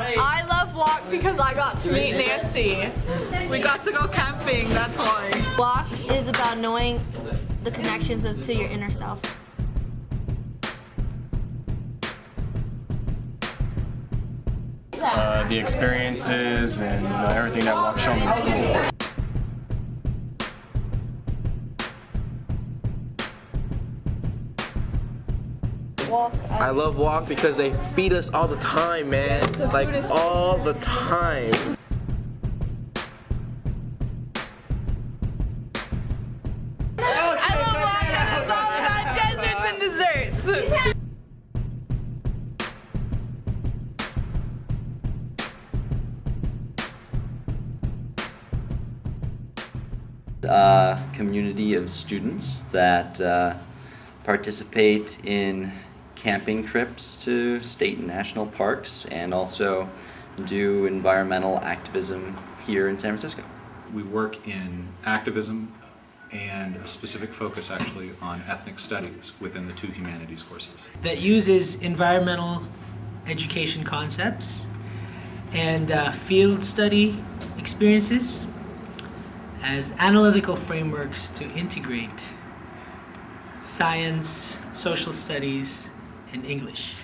I love WALC because I got to meet Nancy. We got to go camping, that's why. WALC is about knowing the connections to your inner self. The experiences and everything that WALC showed me in school. I love WALC because they feed us all the time, man. Like all the time. I love WALC because it's all about deserts and desserts. Community of students that participate in camping trips to state and national parks and also do environmental activism here in San Francisco. We work in activism and a specific focus actually on ethnic studies within the 2 humanities courses. That uses environmental education concepts and field study experiences as analytical frameworks to integrate science, social studies, and English.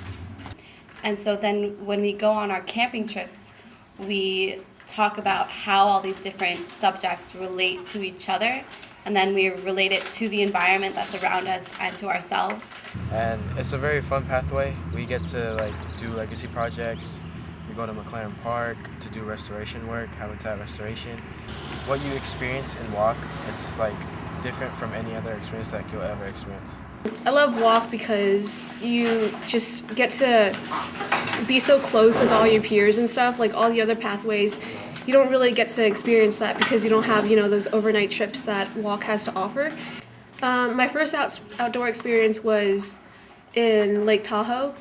And so then when we go on our camping trips, we talk about how all these different subjects relate to each other, and then we relate it to the environment that's around us and to ourselves. And it's a very fun pathway. We get to do legacy projects. We go to McLaren Park to do restoration work, habitat restoration. What you experience in WALC, it's different from any other experience that you'll ever experience. I love WALC because you just get to be so close with all your peers and stuff. Like all the other pathways, you don't really get to experience that because you don't have, those overnight trips that WALC has to offer. My first outdoor experience was in Lake Tahoe,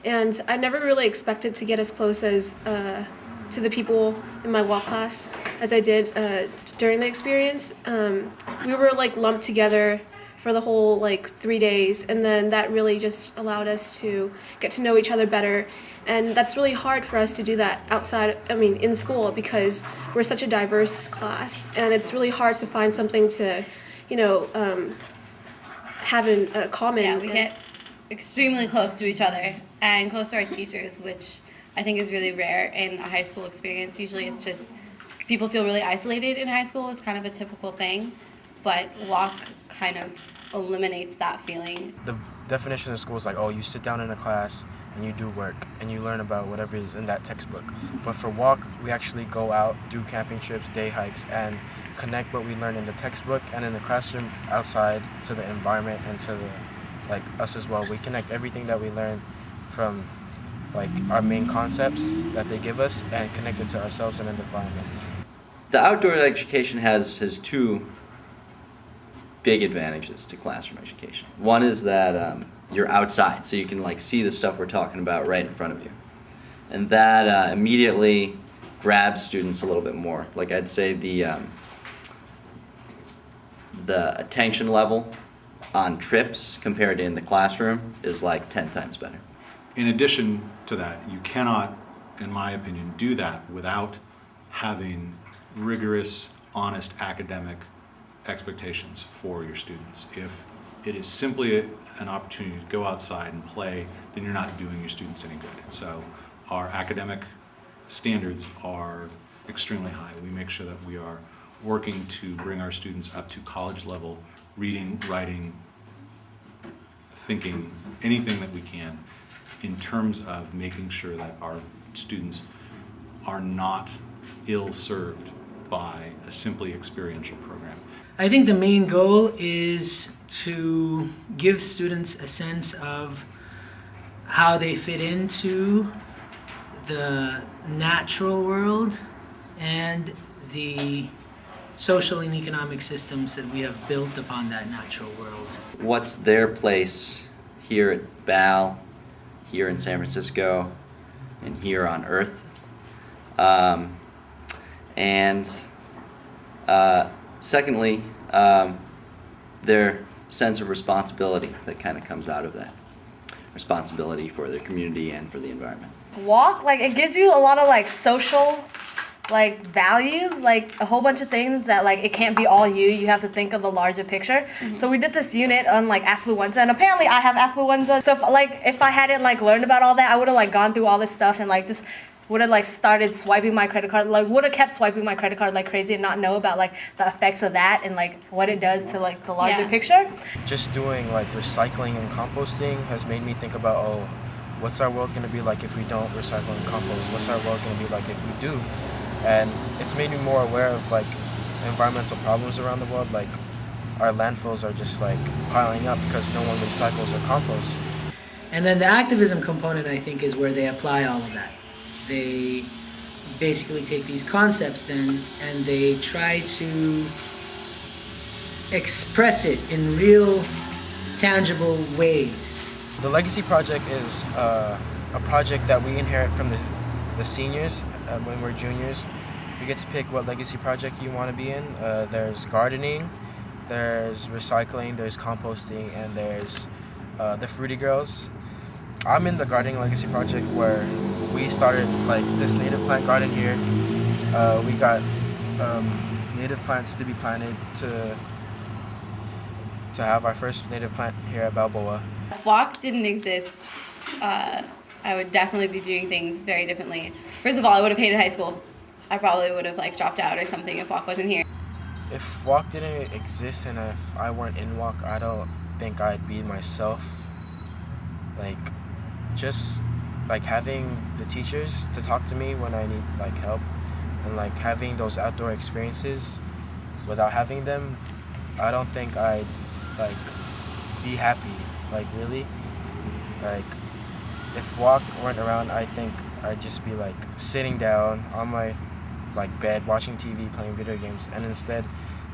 and I never really expected to get as close as to the people in my WALC class as I did during the experience. We were lumped together for the whole 3 days, and then that really just allowed us to get to know each other better. And that's really hard for us to do that in school, because we're such a diverse class, and it's really hard to find something to, have in common. Yeah, we get extremely close to each other and close to our teachers, which I think is really rare in a high school experience. Usually it's just people feel really isolated in high school. It's kind of a typical thing, but WALC kind of eliminates that feeling. The definition of school is you sit down in a class and you do work and you learn about whatever is in that textbook. But for WALC, we actually go out, do camping trips, day hikes, and connect what we learn in the textbook and in the classroom outside to the environment and to us as well. We connect everything that we learn from our main concepts that they give us and connect it to ourselves and in the environment. The outdoor education has 2 big advantages to classroom education. One is that you're outside, so you can see the stuff we're talking about right in front of you. And that immediately grabs students a little bit more. I'd say the attention level on trips compared to in the classroom is 10 times better. In addition to that, you cannot, in my opinion, do that without having rigorous, honest academic expectations for your students. If it is simply an opportunity to go outside and play, then you're not doing your students any good. And so our academic standards are extremely high. We make sure that we are working to bring our students up to college level reading, writing, thinking, anything that we can, in terms of making sure that our students are not ill-served by a simply experiential program. I think the main goal is to give students a sense of how they fit into the natural world and the social and economic systems that we have built upon that natural world. What's their place here at WAL, here in San Francisco, and here on Earth? Secondly, their sense of responsibility that kind of comes out of that. responsibility for their community and for the environment. Walk, like, it gives you a lot of like social like values, like a whole bunch of things that like it can't be all you have to think of the larger picture. So we did this unit on like affluenza, and apparently I have affluenza, so if I hadn't like learned about all that, I would have like gone through all this stuff and like just would have like started swiping my credit card, like would have kept swiping my credit card like crazy and not know about like the effects of that and like what it does to like the larger picture. Just doing like recycling and composting has made me think about, oh, what's our world gonna be like if we don't recycle and compost? What's our world gonna be like if we do? And it's made me more aware of like environmental problems around the world. Like our landfills are just like piling up because no one recycles or composts. And then the activism component, I think, is where they apply all of that. They basically take these concepts then and they try to express it in real, tangible ways. The Legacy Project is a project that we inherit from the seniors when we're juniors. You get to pick what legacy project you want to be in. There's gardening, there's recycling, there's composting, and there's the Fruity Girls. I'm in the gardening legacy project where we started like this native plant garden here. We got native plants to be planted to have our first native plant here at Balboa. If WALC didn't exist, I would definitely be viewing things very differently. First of all, I would have hated high school. I probably would have like dropped out or something if WALC wasn't here. If WALC didn't exist and if I weren't in WALC, I don't think I'd be myself. Like, just like having the teachers to talk to me when I need like help, and like having those outdoor experiences. Without having them, I don't think I'd like be happy. Like really, like if WALC weren't around, I think I'd just be like sitting down on my like bed watching TV, playing video games, and instead,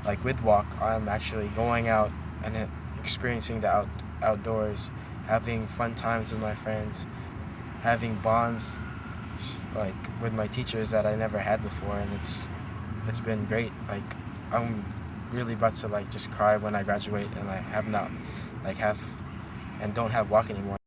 like with WALC, I'm actually going out and experiencing the outdoors, having fun times with my friends, having bonds like with my teachers that I never had before, and it's been great. Like I'm really about to like just cry when I graduate and I don't have WALC anymore.